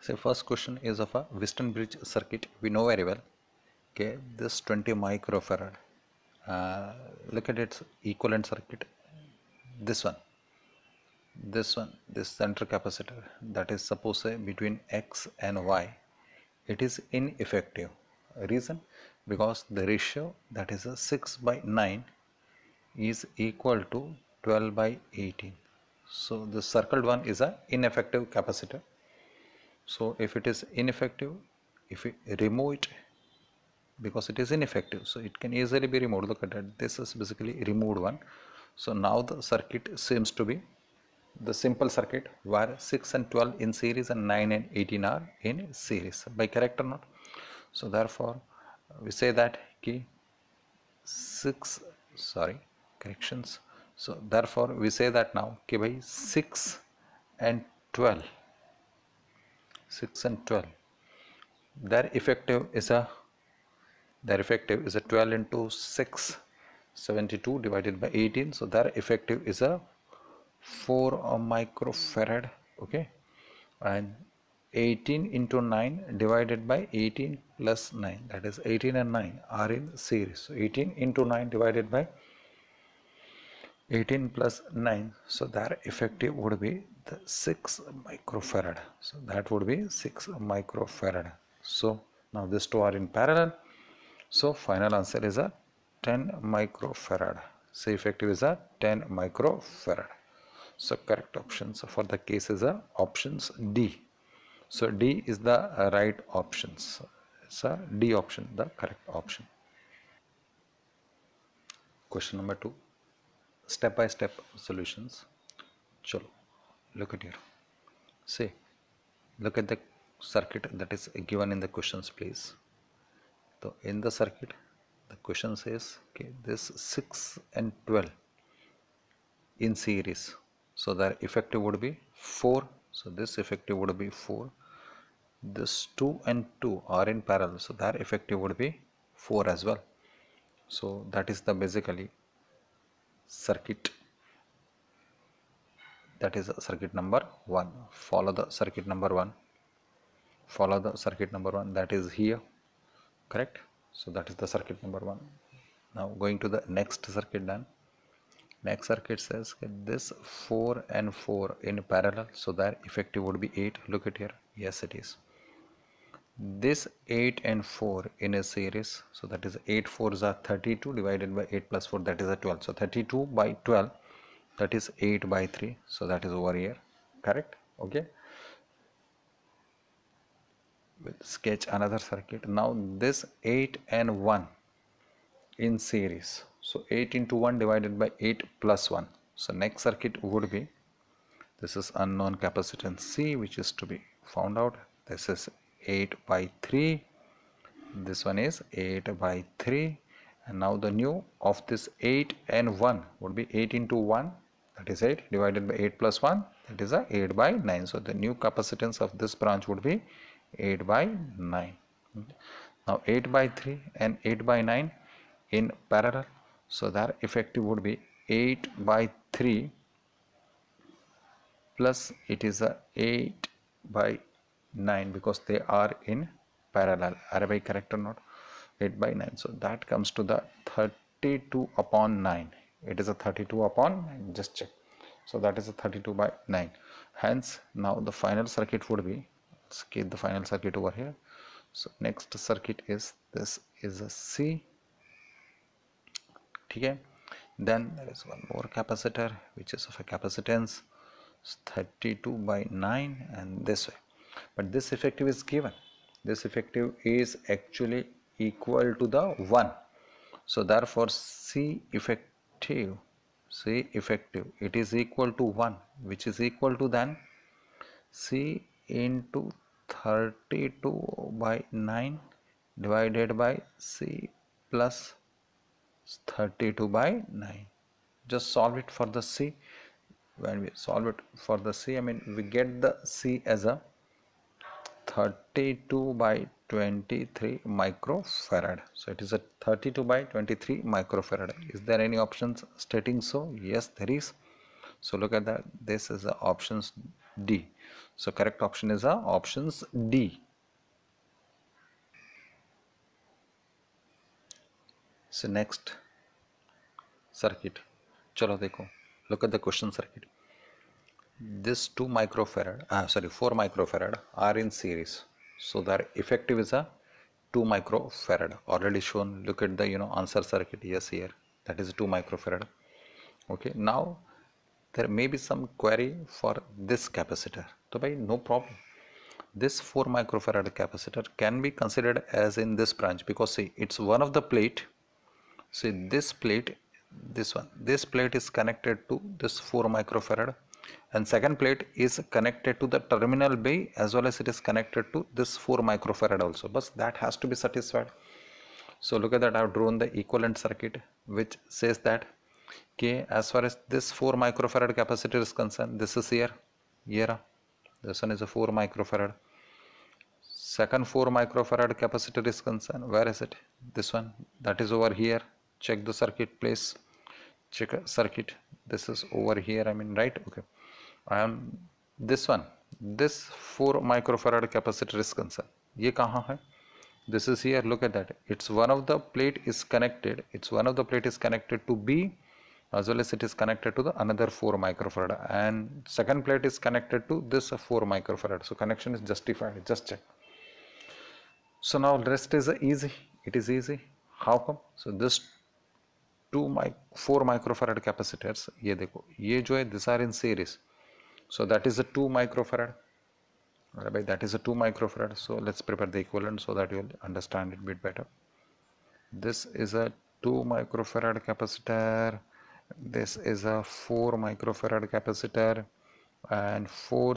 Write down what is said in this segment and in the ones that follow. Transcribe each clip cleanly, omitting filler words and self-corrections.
So first question is of a Western bridge circuit. We know very well. Okay, this 20 microfarad. Uh, Look at its equivalent circuit. This one, this center capacitor that is suppose say between X and Y. It is ineffective. Reason? Because the ratio that is a 6 by 9 is equal to 12 by 18. So the circled one is a ineffective capacitor. So if it is ineffective, if we remove it, because it is ineffective, so it can easily be removed. Look at that, this is basically removed one. So now the circuit seems to be the simple circuit where 6 and 12 in series and 9 and 18 are in series. By correct or not? So therefore we say that key 6, sorry, corrections. So therefore we say that now okay by 6 and 12, 6 and 12, their effective is a 12 into 6, 72 divided by 18. So their effective is a 4 microfarad. Okay, and 18 into 9 divided by 18 plus 9, that is 18 and 9 are in series. So 18 into 9 divided by 18 plus 9, so their effective would be the 6 microfarad. So that would be 6 microfarad. So now these two are in parallel. So final answer is a 10 microfarad. So effective is a 10 microfarad. So correct options for the case is a options D. So D is the right options. It's a D option, the correct option. Question number 2. Step by step solutions. Chalo, look at here. See, look at the circuit that is given in the questions, please. So in the circuit, the question says, okay, this 6 and 12 in series. So their effective would be 4. So this effective would be 4. This 2 and 2 are in parallel. So their effective would be 4 as well. So that is the basically circuit. That is circuit number 1. Follow the circuit number 1. Follow the circuit number 1, that is here. Correct? So that is the circuit number 1. Now going to the next circuit done. Next circuit says this 4 and 4 in parallel, so that effective would be 8. Look at here. Yes, it is. This 8 and 4 in a series, so that is 8 4s are 32 divided by 8 plus 4, that is a 12. So 32 by 12, that is 8 by 3. So that is over here. Correct? Okay. We'll sketch another circuit. Now this 8 and 1 in series. So 8 into 1 divided by 8 plus 1. So next circuit would be, this is unknown capacitance C, which is to be found out. This is 8 by 3. This one is 8 by 3. And now the new of this 8 and 1 would be 8 into 1, that is 8, divided by 8 plus 1, that is a 8 by 9. So the new capacitance of this branch would be 8 by 9. Now 8 by 3 and 8 by 9 in parallel. So their effective would be 8 by 3 plus it is a 8 by 9, because they are in parallel. Are I correct or not? 8 by 9. So that comes to the 32 upon 9. It is a 32 upon 9. Just check. So that is a 32 by 9. Hence now the final circuit would be, let's keep the final circuit over here. So next circuit is, this is a C. Okay. Then there is one more capacitor which is of a capacitance 32 by 9 and this way. But this effective is given. This effective is actually equal to the 1. So therefore C effective, it is equal to 1, which is equal to then C into 32 by 9 divided by C plus 32 by 9. Just solve it for the C. When we solve it for the C, I mean we get the C as a 32 by 23 microfarad. So it is a 32 by 23 microfarad. Is there any options stating so? Yes, there is. So look at that. This is the options D. So correct option is options D. So next circuit. Chalo dekho. Look at the question circuit. This 2 microfarad, 4 microfarad are in series. So their effective is a 2 microfarad. Already shown. Look at the answer circuit. Yes, here. That is 2 microfarad. Okay. Now there may be some query for this capacitor. So by no problem. This 4 microfarad capacitor can be considered as in this branch, because see, it's one of the plate. See this plate, this plate is connected to this 4 microfarad, and second plate is connected to the terminal bay, as well as it is connected to this 4 microfarad also, but that has to be satisfied. So look at that, I have drawn the equivalent circuit which says that, okay, as far as this 4 microfarad capacitor is concerned, this is here, this one is a 4 microfarad. Second 4 microfarad capacitor is concerned, where is it? This one, that is over here. Check the circuit, please. Check a circuit. This is over here, I mean, right? Okay. And this one, this 4 microfarad capacitor is concerned. Ye kahan hai? This is here. Look at that. It's one of the plate is connected. It's one of the plate is connected to B, as well as it is connected to the another 4 microfarad, and second plate is connected to this 4 microfarad. So connection is justified. Just check. So now rest is easy. It is easy. How come? So this 4 microfarad capacitors, ये देखो, ये जो है, these are in series. So that is a 2 microfarad. Right, that is a 2 microfarad. So let's prepare the equivalent so that you'll understand it a bit better. This is a 2 microfarad capacitor. This is a 4 microfarad capacitor, and 4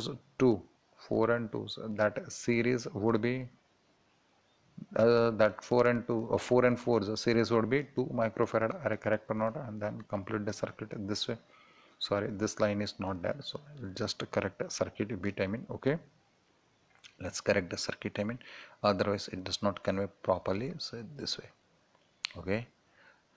and 2. So that series would be that 4 and 2 or 4 and 4, the series would be 2 microfarad. Are correct or not? And then complete the circuit this way. Sorry, this line is not there, so I'll just correct the circuit bit, I mean. Okay, let's correct the circuit, I mean, otherwise it does not convey properly. So this way, okay,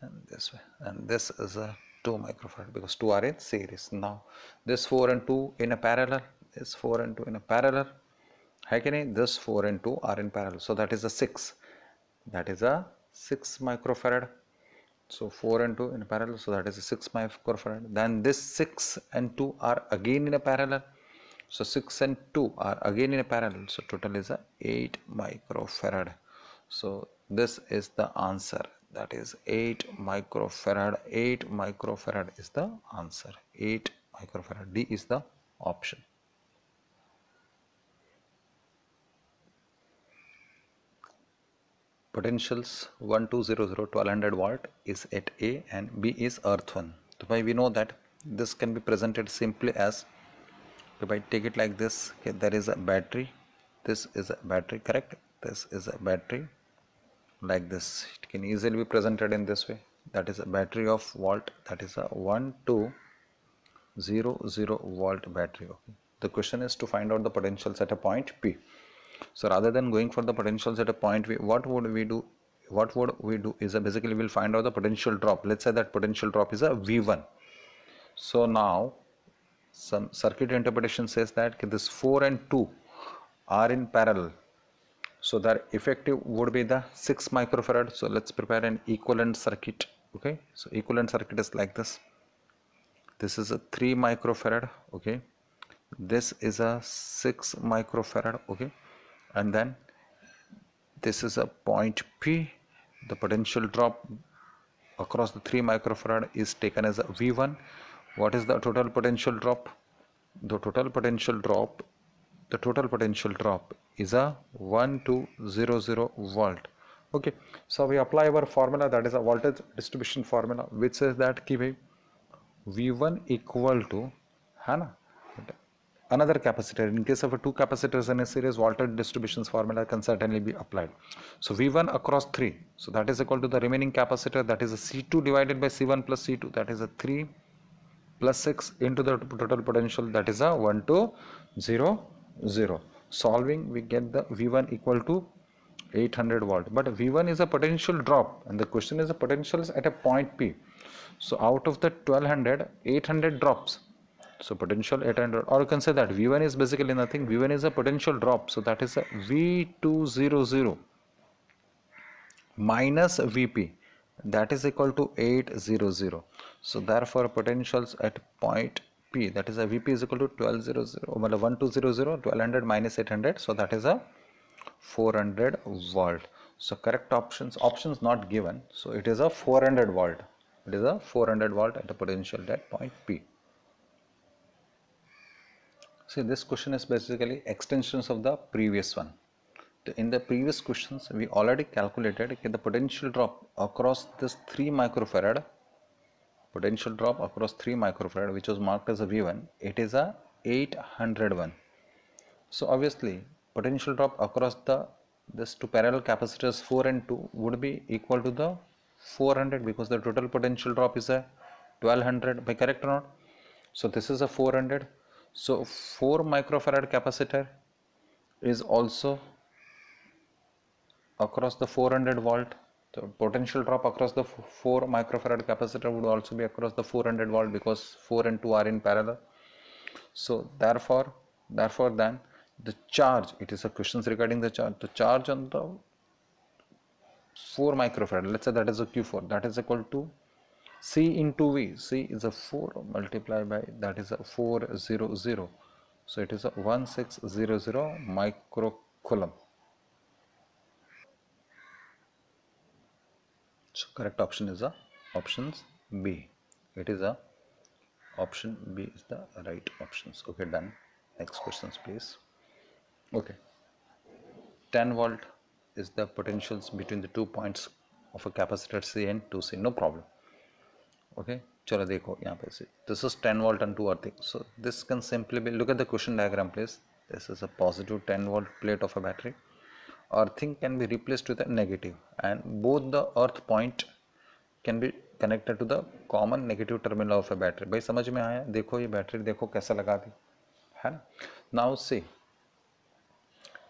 and this way, and this is a 2 microfarad because 2 are in series. Now this 4 and 2 in a parallel, this 4 and 2 in a parallel. This 4 and 2 are in parallel, so that is a 6. That is a 6 microfarad. So 4 and 2 in parallel, so that is a 6 microfarad. Then this 6 and 2 are again in a parallel. So 6 and 2 are again in a parallel. So total is a 8 microfarad. So this is the answer. That is 8 microfarad. 8 microfarad is the answer. 8 microfarad. D is the option. Potentials 1200 1200 watt is at A and B is earth 1. So by we know that this can be presented simply as, if I take it like this, okay, there is a battery, this is a battery, correct, this is a battery, like this. It can easily be presented in this way. That is a battery of volt, that is a 1200 volt battery. Okay, the question is to find out the potentials at a point P. So rather than going for the potentials at a point, what would we do? What would we do is basically we'll find out the potential drop. Let's say that potential drop is a V1. So now some circuit interpretation says that this 4 and 2 are in parallel. So their effective would be the 6 microfarad. So let's prepare an equivalent circuit. Okay, so equivalent circuit is like this. This is a 3 microfarad. Okay, this is a 6 microfarad. Okay, and then this is a point P. The potential drop across the 3 microfarad is taken as a V1. What is the total potential drop? The total potential drop is a 1200 volt. Okay, so we apply our formula, that is a voltage distribution formula, which says that ki bhai V1 equal to another capacitor. In case of a 2 capacitors in a series, voltage distributions formula can certainly be applied. So V1 across 3, so that is equal to the remaining capacitor, that is a C2 divided by C1 plus C2, that is a 3 plus 6 into the total potential, that is a 1200. Solving, we get the V1 equal to 800 volt, but V1 is a potential drop and the question is the potentials at a point P. So out of the 1200, 800 drops. So potential 800, or you can say that V1 is basically nothing. V1 is a potential drop, so that is a V200 minus Vp, that is equal to 800. So therefore potentials at point P, that is a Vp is equal to 1200, 1200, 1200 minus 800, so that is a 400 volt. So correct options not given, so it is a 400 volt. It is a 400 volt at a potential at point P. See, this question is basically extensions of the previous one. In the previous questions, we already calculated the potential drop across this 3 microfarad, which was marked as a V1, it is a 801. So obviously, potential drop across this two parallel capacitors 4 and 2 would be equal to the 400, because the total potential drop is a 1200, by correct or not? So this is a 400. So 4 microfarad capacitor is also across the 400 volt. The potential drop across the 4 microfarad capacitor would also be across the 400 volt, because 4 and 2 are in parallel. So therefore then the charge, it is a questions regarding the charge on the 4 microfarad, let's say that is a Q4, that is equal to C into V. C is a 4 multiplied by, that is a 400, so it is a 1600 microcoulomb. So correct option is a options B. It is a option B is the right options. Okay, done. Next questions, please. Okay, 10 volt is the potentials between the 2 points of a capacitor C and 2C. No problem. Okay, चलो देखो यहाँ पे से. This is 10 volt and 2 earthing. So this can simply be, look at the question diagram, please. This is a positive 10 volt plate of a battery. Earthing can be replaced with a negative, and both the earth point can be connected to the common negative terminal of a battery. भाई समझ में आया? देखो ये battery देखो कैसा लगा दी है ना. Now see,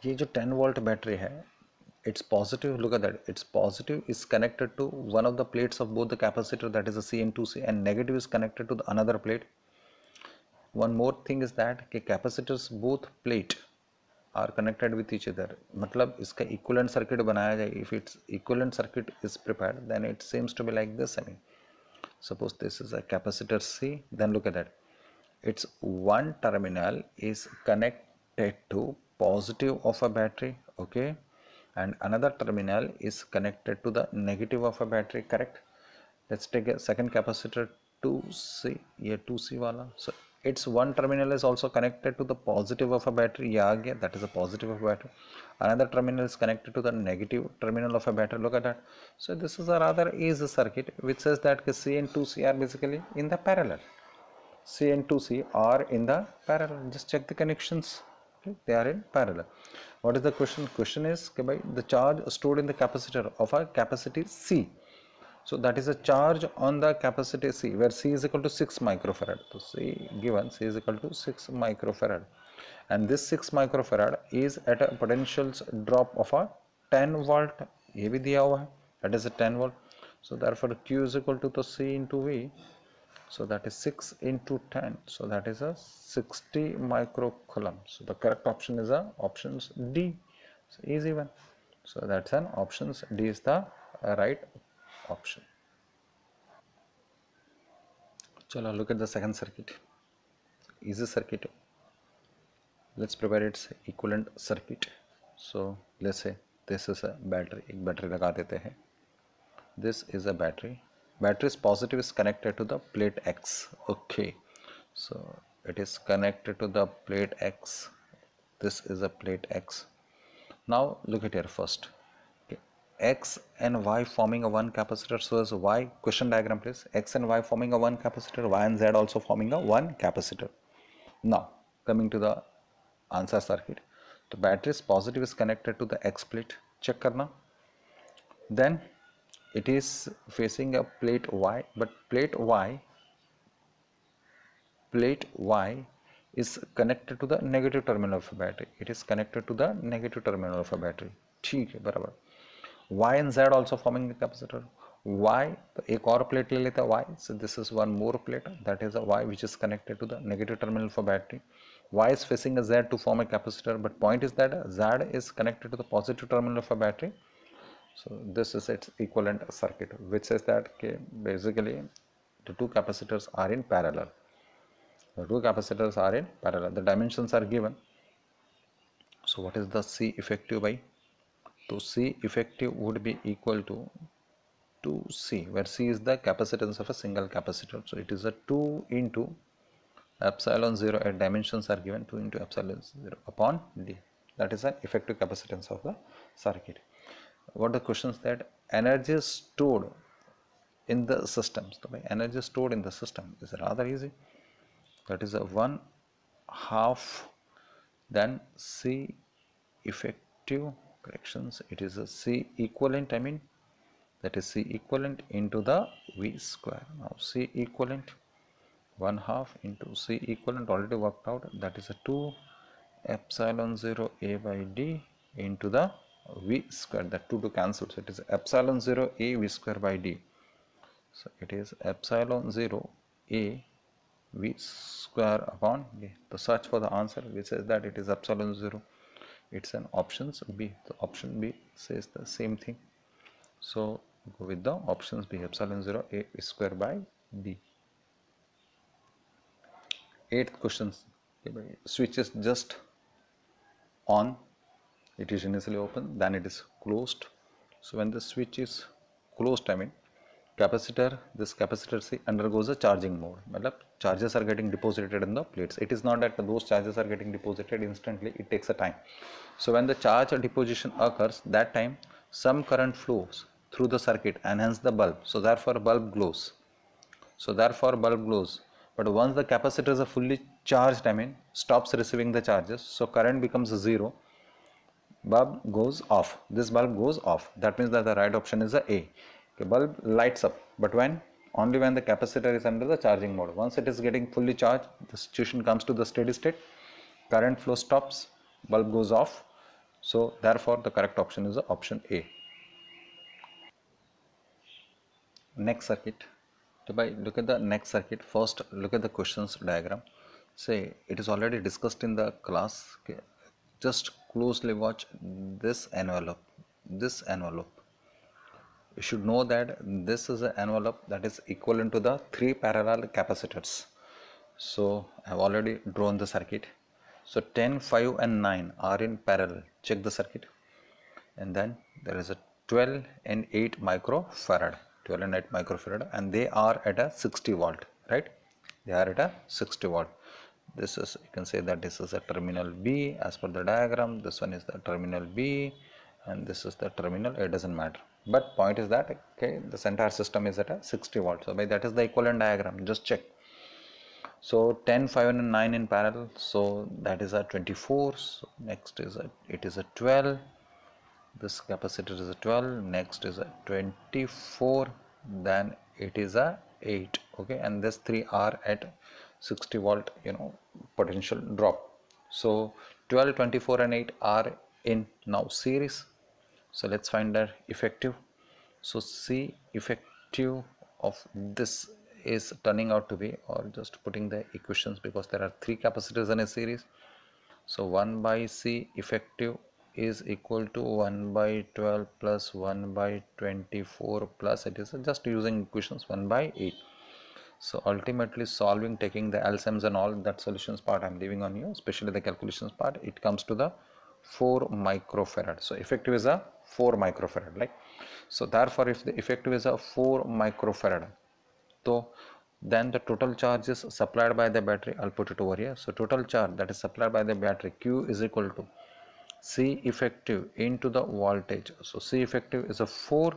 ये जो 10 volt बैटरी है, it's positive, look at that, it's positive is connected to one of the plates of both the capacitor, that is a C and 2C, and negative is connected to the another plate. One more thing is that capacitors both plate are connected with each other. मतलब इसका equivalent circuit बनाया जाए. If its equivalent circuit is prepared, then it seems to be like this. I mean, suppose this is a capacitor C, then look at that. Its one terminal is connected to positive of a battery, okay, and another terminal is connected to the negative of a battery, correct? Let's take a second capacitor 2C, ये 2C वाला. So its one terminal is also connected to the positive of a battery, ये आ गया, that is a positive of a battery. Another terminal is connected to the negative terminal of a battery, look at that. So this is a rather easy circuit which says that C and 2C are basically in the parallel. C and 2C are in the parallel. Just check the connections. Okay, they are in parallel. What is the question? Question is the charge stored in the capacitor of a capacity C. So that is a charge on the capacity C, where C is equal to 6 microfarad. So C given, C is equal to 6 microfarad. And this 6 microfarad is at a potentials drop of a 10 volt. ये भी दिया हुआ है. That is a 10 volt. So therefore Q is equal to C into V. So that is 6 into 10. So that is a 60 microcoulomb. So the correct option is a options D. So easy one. So that's an options D is the right option. Chalo, look at the second circuit. Easy circuit. Let's prepare its equivalent circuit. So let's say this is a battery. एक battery लगा देते हैं. This is a battery. Battery's positive is connected to the plate X. Okay, so it is connected to the plate X. This is a plate X. Now look at here first. Okay. X and Y forming a one capacitor. So as Y, question diagram please. X and Y forming a one capacitor. Y and Z also forming a one capacitor. Now coming to the answer circuit. The battery's positive is connected to the X plate. Check करना. Then it is facing a plate Y, but plate Y is connected to the negative terminal of a battery. It is connected to the negative terminal of a battery. ठीक है बराबर. Y and Z also forming a capacitor. Y, तो एक और plate ले लेते हैं Y, so this is one more plate, that is a Y which is connected to the negative terminal for battery. Y is facing a Z to form a capacitor, but point is that Z is connected to the positive terminal of a battery. So this is its equivalent circuit, which says that okay, basically the two capacitors are in parallel. The two capacitors are in parallel. The dimensions are given. So what is the C effective by? So C effective would be equal to 2C, where C is the capacitance of a single capacitor. So it is a 2 into epsilon 0, at dimensions are given 2 into epsilon 0 upon D. That is an effective capacitance of the circuit. What the questions that energy stored in the systems? So by energy stored in the system is rather easy. That is a 1/2 then C effective corrections. It is a C equivalent, I mean, that is C equivalent into the V square. Now C equivalent 1/2 into C equivalent already worked out, that is a 2 epsilon 0 A by D into the V square. That 2 to cancel, so it is epsilon 0 A V square by D. So it is epsilon 0 A V square upon D. So search for the answer, which says that it is epsilon 0. It's an options B. The option B says the same thing. So go with the options B, epsilon 0 A square by D. Eighth questions. Switch is just on, it is initially open, then it is closed. So when the switch is closed, I mean, this capacitor C undergoes a charging mode. Charges are getting deposited in the plates. It is not that those charges are getting deposited instantly, it takes a time. So when the charge deposition occurs, that time some current flows through the circuit and hence the bulb. So therefore bulb glows. But once the capacitors are fully charged, I mean, stops receiving the charges, so current becomes 0, bulb goes off. This bulb goes off. That means that the right option is a A. Okay, bulb lights up, but when? Only when the capacitor is under the charging mode. Once it is getting fully charged, the situation comes to the steady state, current flow stops, bulb goes off. So therefore the correct option is option A. Next circuit. So by look at the next circuit, first look at the questions diagram. Say it is already discussed in the class. Okay. Just closely watch this envelope. This envelope. You should know that this is an envelope that is equivalent to the 3 parallel capacitors. So I have already drawn the circuit. So 10, 5 and 9 are in parallel. Check the circuit. And then there is a 12 and 8 microfarad. 12 and 8 microfarad, and they are at a 60 volt, right? They are at a 60 volt. This is, you can say that this is a terminal B as per the diagram. This one is the terminal B and this is the terminal A, doesn't matter. But point is that, okay, this entire system is at a 60 volt. So by that is the equivalent diagram. Just check. So 10, 5 and 9 in parallel. So that is a 24. So next is it is a 12. This capacitor is a 12, next is a 24, then it is a 8. Okay, and this 3 are at 60 volt, potential drop. So 12, 24 and 8 are in now series. So let's find their effective. So C effective of this is turning out to be, or just putting the equations, because there are 3 capacitors in a series. So 1 by C effective is equal to 1 by 12 plus 1 by 24 plus, it is just using equations, 1 by 8. So ultimately solving, taking the LCMs and all that solutions part I am leaving on you, especially the calculations part, it comes to the 4 microfarad. So effective is a 4 microfarad, like. So therefore if the effective is a 4 microfarad, so then the total charge is supplied by the battery. I'll put it over here. So total charge that is supplied by the battery, Q is equal to C effective into the voltage. So C effective is a 4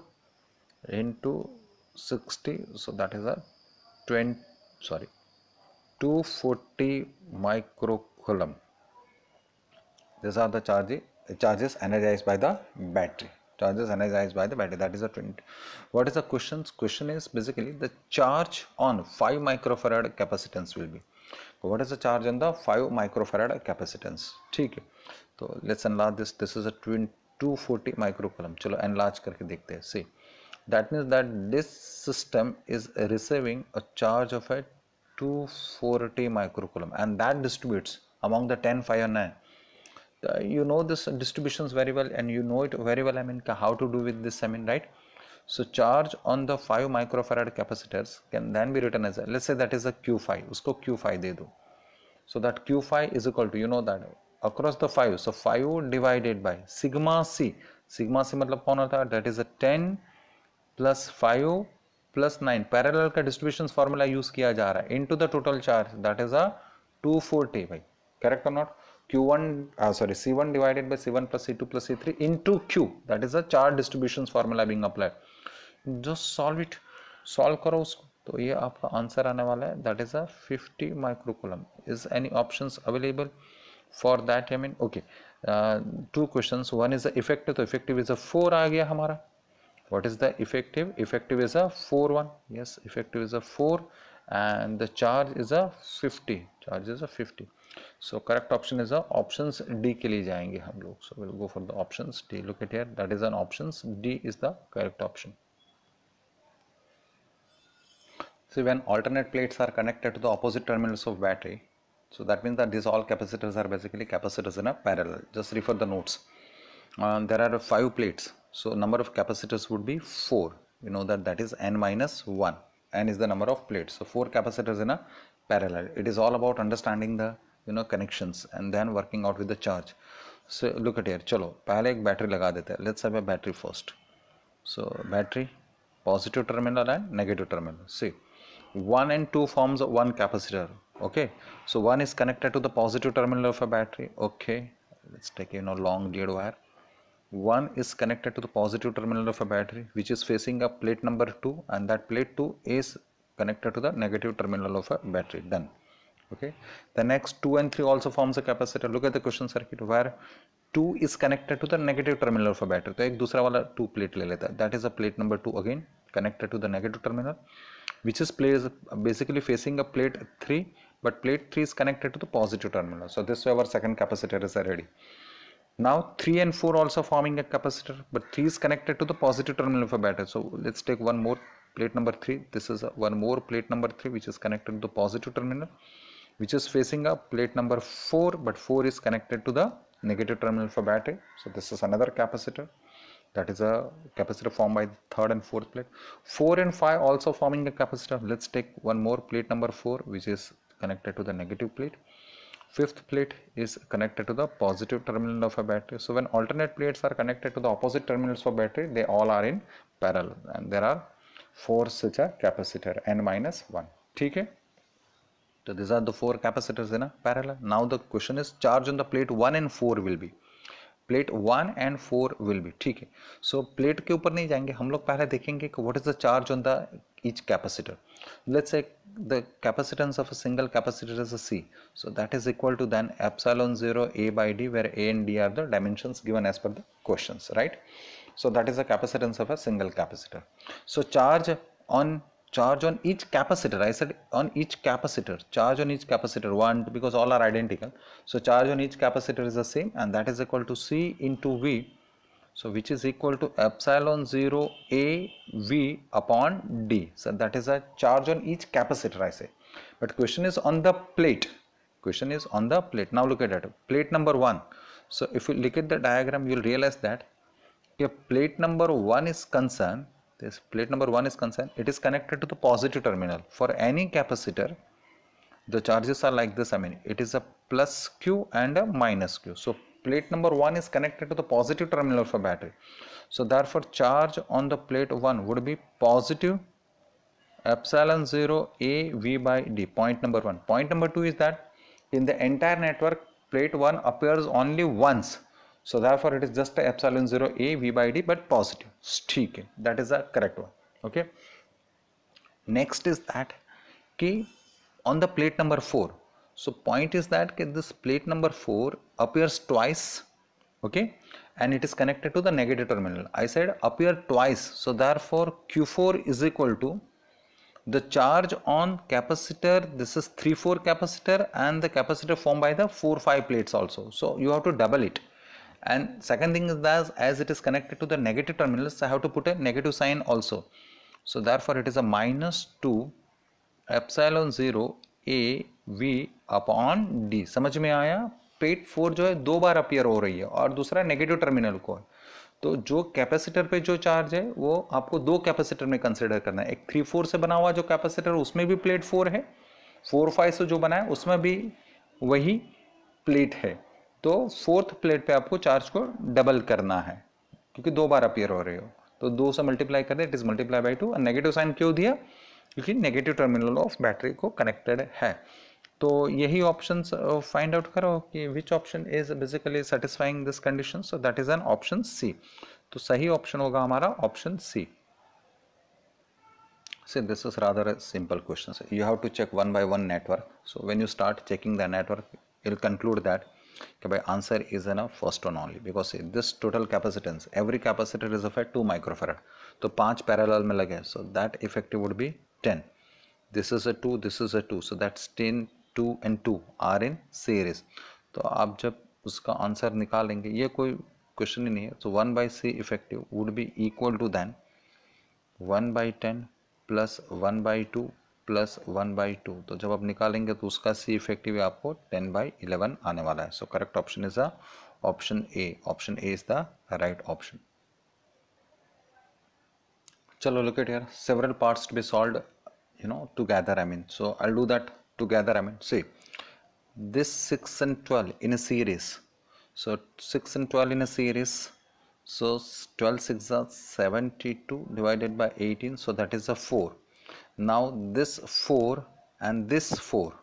into 60. So that is a 240 microcoulomb. These are the charges energized by the battery. Charges energized by the battery, that is a 20. What is the question? Question is basically the charge on 5 microfarad capacitance will be. So what is the charge on the 5 microfarad capacitance? ठीक है, तो let's enlarge this. This is a 240 microcoulomb. चलो enlarge करके देखते हैं. See, That means that this system is receiving a charge of a 240 microcoulomb, and that distributes among the 10, 5 and 9. You know this distributions very well, and you know it very well, I mean, how to do with this, I mean, right? So charge on the 5 microfarad capacitors can then be written as a, let's say that is a Q5, usko Q5 de do. So that Q5 is equal to, you know that across the 5, so 5 divided by sigma C. Sigma C मतलब कौन होता है? That is a 10 plus 5 plus 9. Parallel का distributions formula use किया जा रहा है into the total charge, that is a 240 भाई, correct or not? C1 divided by C1 plus C2 plus C3 into Q, that is a charge distributions formula being applied. Just solve it, solve करो उसको, तो ये आपका answer आने वाला है, that is a 50 microcoulomb. Is any options available for that? I mean, okay, two questions. One is the effective, तो effective is a 4 आ गया हमारा. What is the effective? Effective is a 4-1. Yes, effective is a 4, and the charge is a 50. Charge is a 50. So correct option is a options D के लिए जाएंगे हम लोग. So we'll go for the options D. Look at here. That is an options D is the correct option. See, when alternate plates are connected to the opposite terminals of battery, so that means that these all capacitors are basically capacitors in a parallel. Just refer the notes. There are 5 plates, so number of capacitors would be 4. You know that that is n minus 1. N is the number of plates, so 4 capacitors in a parallel. It is all about understanding the connections and then working out with the charge. So look at here, चलो पहले एक battery लगा देते हैं. Let's have a battery first. So battery, positive terminal and negative terminal. See, 1 and 2 forms one capacitor. Okay, so 1 is connected to the positive terminal of a battery. Okay, let's take long lead wire. 1 is connected to the positive terminal of a battery, which is facing a plate number 2, and that plate 2 is connected to the negative terminal of a battery. Done. Okay, the next 2 and 3 also forms a capacitor. Look at the question circuit where 2 is connected to the negative terminal of a battery. तो एक दूसरा वाला 2 plate ले लेता है. That is a plate number 2 again connected to the negative terminal, which is basically facing a plate 3, but plate 3 is connected to the positive terminal. So this way our second capacitor is ready. Now 3 and 4 also forming a capacitor, but 3 is connected to the positive terminal of a battery. So let's take one more plate number 3. This is one more plate number 3 which is connected to the positive terminal, which is facing a plate number 4, but 4 is connected to the negative terminal of a battery. So this is another capacitor. That is a capacitor formed by the third and fourth plate. 4 and 5 also forming a capacitor. Let's take one more plate number 4, which is connected to the negative plate. Fifth plate is connected to the positive terminal of a battery. So when alternate plates are connected to the opposite terminals of battery, they all are in parallel, and there are 4 such a capacitor, n minus 1. Okay? So these are the 4 capacitors in a parallel. Now the question is, charge on the plate 1 and 4 will be. Plate 1 and 4 will be. ठीक है. So plate के ऊपर नहीं जाएंगे, हम लोग पहले देखेंगे कि what is the charge on the each capacitor. Let's say the capacitance of a single capacitor is a C. So that is equal to then epsilon 0 A by D, where A and D are the dimensions given as per the questions, right? So that is the capacitance of a single capacitor. So charge on each capacitor, I said on each capacitor, charge on each capacitor 1, because all are identical. So charge on each capacitor is the same, and that is equal to C into V. So which is equal to epsilon 0 A V upon D. So that is a charge on each capacitor, I say. But question is on the plate. Question is on the plate. Now look at it. Plate number 1. So if you look at the diagram, you will realize that if plate number 1 is concerned, this plate number 1 is concerned, it is connected to the positive terminal. For any capacitor, the charges are like this. I mean, it is a plus Q and a minus Q. So plate number 1 is connected to the positive terminal of a battery. So therefore charge on the plate 1 would be positive epsilon 0 A V by D. Point number 1. Point number 2 is that in the entire network, plate 1 appears only once. So therefore it is just a epsilon 0 A V by D, but positive. Okay, that is the correct one. Okay. Next is that key on the plate number 4. So point is that this plate number 4 appears twice. Okay, and it is connected to the negative terminal. I said appear twice. So therefore Q4 is equal to the charge on capacitor. This is 3-4 capacitor and the capacitor formed by the 4-5 plates also. So you have to double it. And second thing is that as it is connected to the negative terminals, I have to put a negative sign also. So therefore it is a minus 2 epsilon 0 a v upon D. समझ में आया? पेट 4 जो है 2 बार appear हो रही है और दूसरा नेगेटिव टर्मिनल को है. तो जो कैपेसिटर पे जो चार्ज है वो आपको दो कैपेसिटर में कंसिडर करना है. एक 3-4 से बना हुआ जो कैपेसिटर उसमें भी प्लेट 4 है, 4-5 से जो बना है उसमें भी वही प्लेट है. तो फोर्थ प्लेट पे आपको चार्ज को डबल करना है क्योंकि 2 बार अपीयर हो रहे हो. तो 2 से मल्टीप्लाई कर दे, it is multiply by 2. Negative sign क्यों दिया? क्योंकि नेगेटिव टर्मिनल ऑफ बैटरी को कनेक्टेड है. तो यही ऑप्शन फाइंड आउट करो कि which option is basically satisfying this condition. So that is an option C. तो सही ऑप्शन होगा हमारा option C. See, this is rather a simple question. So you have to check one by one network. So when you start checking the network, you'll conclude that the answer is in a first one only, because see, this total capacitance, every capacitor is of a 2 microfarad. So 5 parallel में लगे, so that effective would be 10. This is a 2, this is a 2, so that's 10, 2 and 2 are in series. तो आप जब उसका answer निकालेंगे, ये कोई question ही नहीं है. So 1 by C effective would be equal to then 1 by 10 plus 1 by 2 plus 1 by 2. तो जब आप निकालेंगे तो उसका सी इफेक्टिव आपको 10 बाई 11 आने वाला है. So correct option is the option A. Option A is the right option. चलो look at here, several parts to be solved, together. I mean, so I'll do that together. I mean, see, this 6 and 12 in a series. So 6 and 12 in a series. So 12 6 are 72 divided by 18, so that is a 4. Now this 4 and this 4,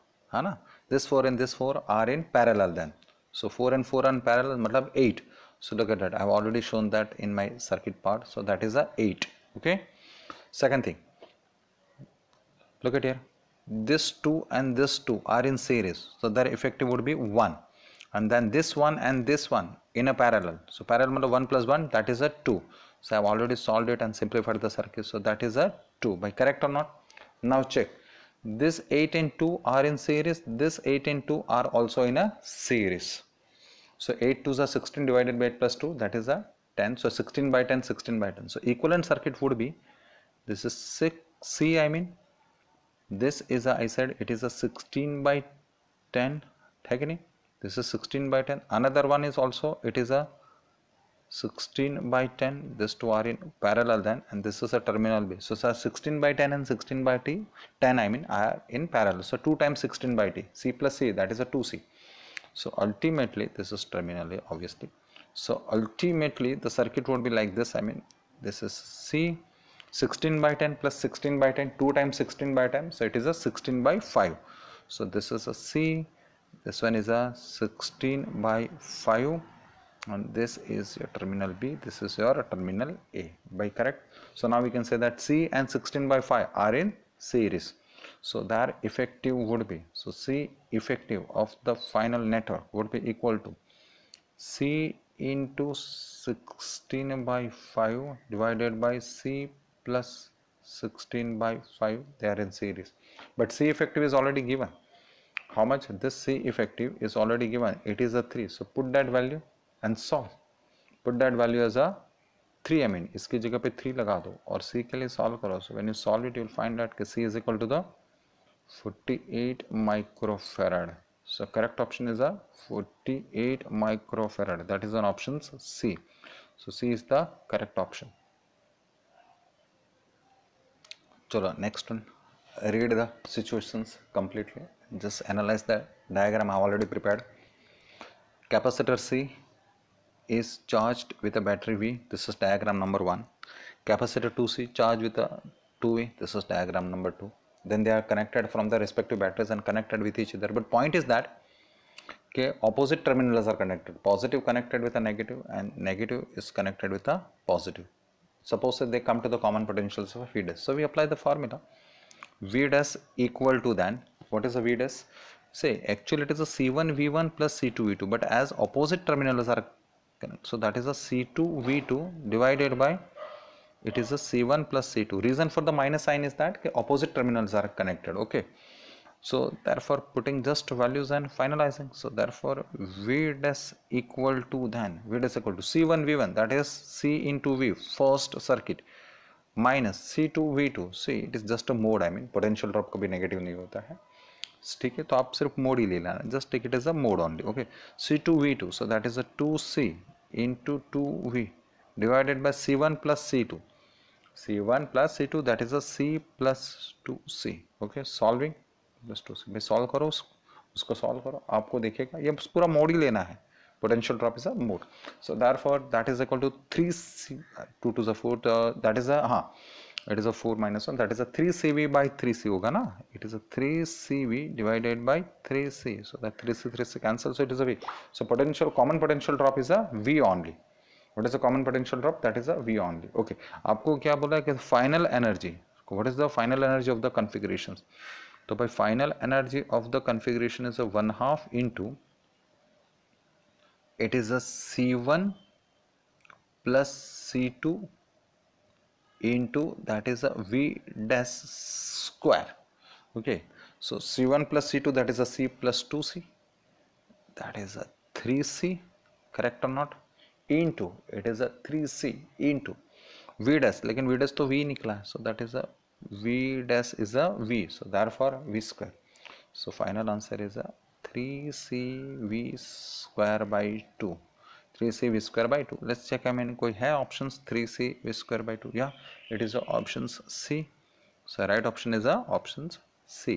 this 4 and this 4 are in parallel then. So 4 and 4 are in parallel, matlab 8. So look at that, I have already shown that in my circuit part. So that is a 8. Okay. Second thing, look at here, this 2 and this 2 are in series, so their effective would be 1. And then this one and this one in a parallel. So parallel means 1 plus 1, that is a 2. So I have already solved it and simplified the circuit. So that is a 2. By correct or not? Now check. This 8 and 2 are in series. This 8 and 2 are also in a series. So 8 2s are 16 divided by 8 plus 2. That is a 10. So 16 by 10, 16 by 10. So equivalent circuit would be, this is 6C, I mean. This is a, I said it is a 16 by 10. This is 16 by 10. Another one is also, it is a 16 by 10. These two are in parallel then, and this is a terminal B. So 16 by 10 and 16 by 10 I mean are in parallel. So 2 times 16 by T, C plus C, that is a 2C. So ultimately this is terminal A, obviously. So ultimately the circuit would be like this. I mean, this is C, 16 by 10 plus 16 by 10, 2 times 16 by 10, so it is a 16 by 5. So this is a C, this one is a 16 by 5, and this is your terminal B, this is your terminal A. By correct? So now we can say that C and 16 by 5 are in series. So their effective would be, so C effective of the final network would be equal to C into 16 by 5 divided by C plus 16 by 5. They are in series, but C effective is already given. How much? This C effective is already given, it is a 3. So put that value and solve. Put that value as a 3, I mean इसकी जगह पे 3 लगा दो और C के लिए solve करो. So when you solve it, you will find that C is equal to the 48 microfarad. So correct option is a 48 microfarad. That is an option C. So C is the correct option. Chalo, next one. Read the situations completely. Just analyze the diagram I have already prepared. Capacitor C is charged with a battery V. This is diagram number 1. Capacitor 2C charged with a 2V. This is diagram number 2. Then they are connected from the respective batteries and connected with each other. But point is that opposite terminals are connected. Positive connected with a negative and negative is connected with a positive. Suppose that they come to the common potentials of a V dash. So we apply the formula. V dash equal to then, what is a V dash? Say actually it is a C1 V1 plus C2 V2, but as opposite terminals are connected, so that is a C2 V2 divided by, it is a C1 plus C2. Reason for the minus sign is that opposite terminals are connected. Okay. So therefore putting just values and finalizing. So therefore V dash equal to, then V dash equal to C1 V1, that is C into V first circuit, minus C2V2. See it is just a mode, I mean potential drop कभी negative नहीं होता है, ठीक है, तो आप सिर्फ mode ही ले लेना, just take it is a mode only. Okay, C2V2, so that is a 2C into 2V divided by C1 plus C2. C1 plus C2, that is a C plus 2C. Okay, solving plus 2C भाई, solve करो उसको solve करो, आपको देखिएगा ये पूरा mode ही लेना है. Potential drop is a mode. So therefore that is equal to 3C, 2 to the 4, that is a, it is a 4 minus 1, that is a 3CV by 3C होगा ना, it is a 3CV divided by 3C, so that 3C cancel, so it is a V. So potential, common potential drop is a V only. What is the common potential drop? That is a V only. Okay, आपको क्या बोला है कि final energy, what is the final energy of the configurations? तो भाई final energy of the configuration is a 1/2 into, it is a C1 plus C2 into, that is a V dash square. Okay, so C1 plus C2, that is a C plus 2C, that is a 3C, correct or not, into, it is a 3C into V dash, लेकिन V dash तो V निकला है, so that is a V dash is a V, so therefore V square. So final answer is a 3CV square by 2. 3CV square by 2. Let's check, I mean कोई है options 3CV square by 2? Yeah, it is a options C. So right option is a options C.